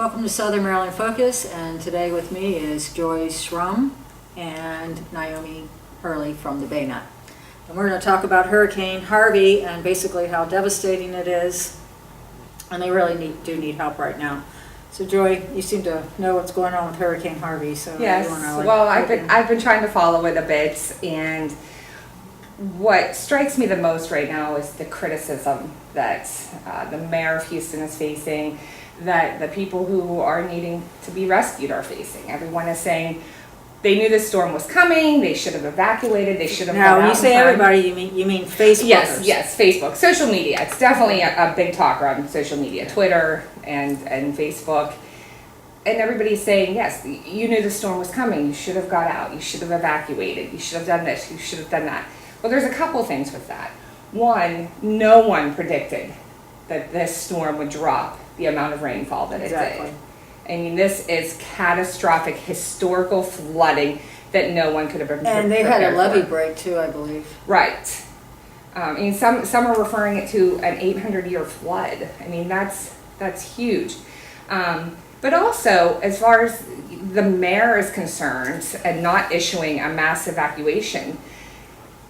Welcome to Southern Maryland Focus, and today with me is Joy Schrum and Naomi Hurley from the Baynut. And we're going to talk about Hurricane Harvey and basically how devastating it is, and they really do need help right now. So Joy, you seem to know what's going on with Hurricane Harvey. So yes, well, I've been trying to follow it a bit, and what strikes me the most right now is the criticism that the mayor of Houston is facing, that the people who are needing to be rescued are facing. Everyone is saying they knew this storm was coming, they should have evacuated, they should have Now, when you say everybody, you mean Facebookers? Yes, Facebook, social media. It's definitely a big talker on social media, Twitter and Facebook. And everybody's saying, yes, you knew the storm was coming, you should have got out, you should have evacuated, you should have done this, you should have done that. Well, there's a couple things with that. One, no one predicted that this storm would drop the amount of rainfall that it did. I mean, this is catastrophic, historical flooding that no one could have been prepared for. And they had a levee break too, I believe. Right. I mean, some are referring it to an 800-year flood. I mean, that's huge. But also, as far as the mayor is concerned and not issuing a mass evacuation,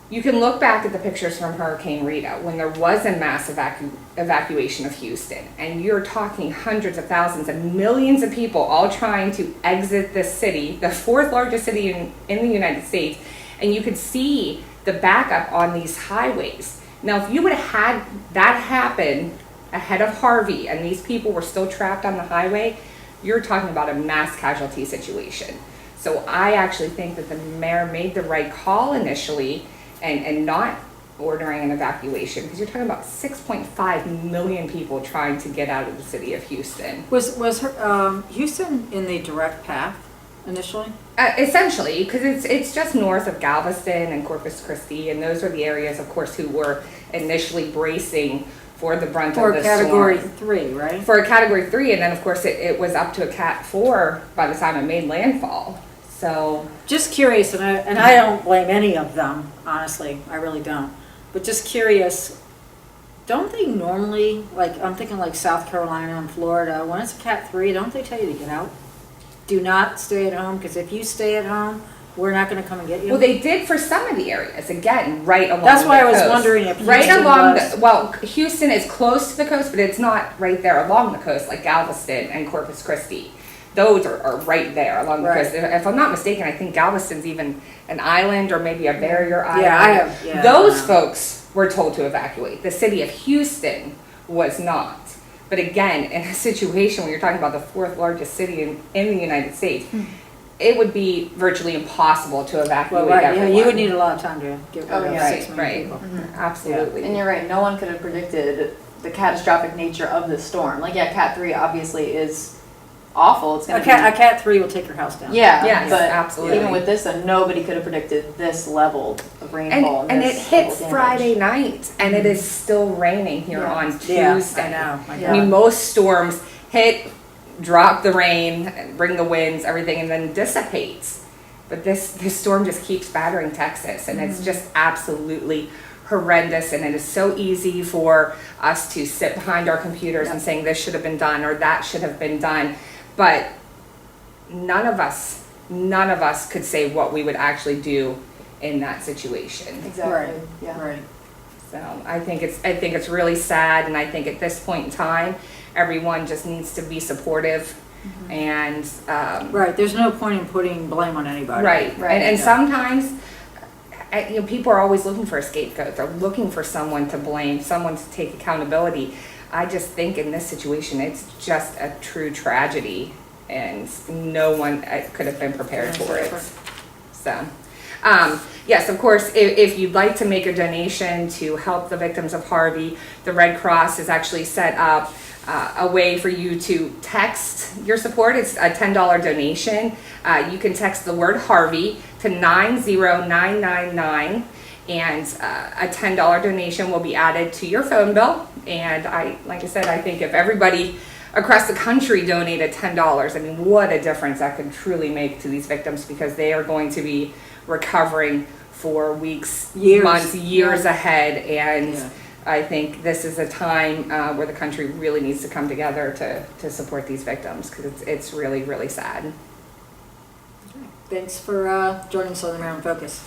you can look back at the pictures from Hurricane Rita when there was a mass evacuation of Houston, and you're talking hundreds of thousands and millions of people all trying to exit the city, the fourth largest city in the United States, and you could see the backup on these highways. Now, if you would have had that happen ahead of Harvey and these people were still trapped on the highway, you're talking about a mass casualty situation. So I actually think that the mayor made the right call initially and not ordering an evacuation, because you're talking about 6.5 million people trying to get out of the city of Houston. Was Houston in the direct path initially? Essentially, because it's just north of Galveston and Corpus Christi, and those are the areas, of course, who were initially bracing for the brunt of the storm. For Category 3, right? For a Category 3, and then, of course, it was up to a Cat 4 by the time it made landfall. So, just curious, and I don't blame any of them, honestly, I really don't. But just curious, don't they normally, like I'm thinking like South Carolina and Florida, when it's a Cat 3, don't they tell you to get out? Do not stay at home, because if you stay at home, we're not going to come and get you. Well, they did for some of the areas, again, right along the coast. That's why I was wondering if Houston is close to the coast, but it's not right there along the coast like Galveston and Corpus Christi. Those are right there along the coast. If I'm not mistaken, I think Galveston's even an island or maybe a barrier island. Yeah, those folks were told to evacuate. The city of Houston was not. But again, in a situation where you're talking about the fourth largest city in the United States, it would be virtually impossible to evacuate everyone. Yeah, you would need a lot of time to get rid of 6 million people. Absolutely. Yeah. And you're right, no one could have predicted the catastrophic nature of this storm. Like, Cat 3 obviously is awful. It's going to a Cat 3 will take your house down. Yeah, yes, but absolutely. Even with this, nobody could have predicted this level of rainfall. And it hits Friday night, and it is still raining here on Tuesday. Yeah, I know. I mean, most storms hit, drop the rain, bring the winds, everything, and then dissipates. But this storm just keeps battering Texas, and it's just absolutely horrendous. And it is so easy for us to sit behind our computers and saying this should have been done or that should have been done. But none of us could say what we would actually do in that situation. Exactly. Right. Yeah. Right. So I think it's really sad, and I think at this point in time, everyone just needs to be supportive. And right. There's no point in putting blame on anybody. Right. And sometimes, people are always looking for a scapegoat. They're looking for someone to blame, someone to take accountability. I just think in this situation, it's just a true tragedy, and no one could have been prepared for it. So, yes, of course, if you'd like to make a donation to help the victims of Harvey, the Red Cross has actually set up a way for you to text your support. It's a $10 donation. You can text the word Harvey to 90999. And a $10 donation will be added to your phone bill. And like I said, I think if everybody across the country donated $10, I mean, what a difference that could truly make to these victims, because they are going to be recovering for weeks, months, years ahead. And I think this is a time where the country really needs to come together to support these victims, because it's really, really sad. Thanks for joining Southern Maryland Focus.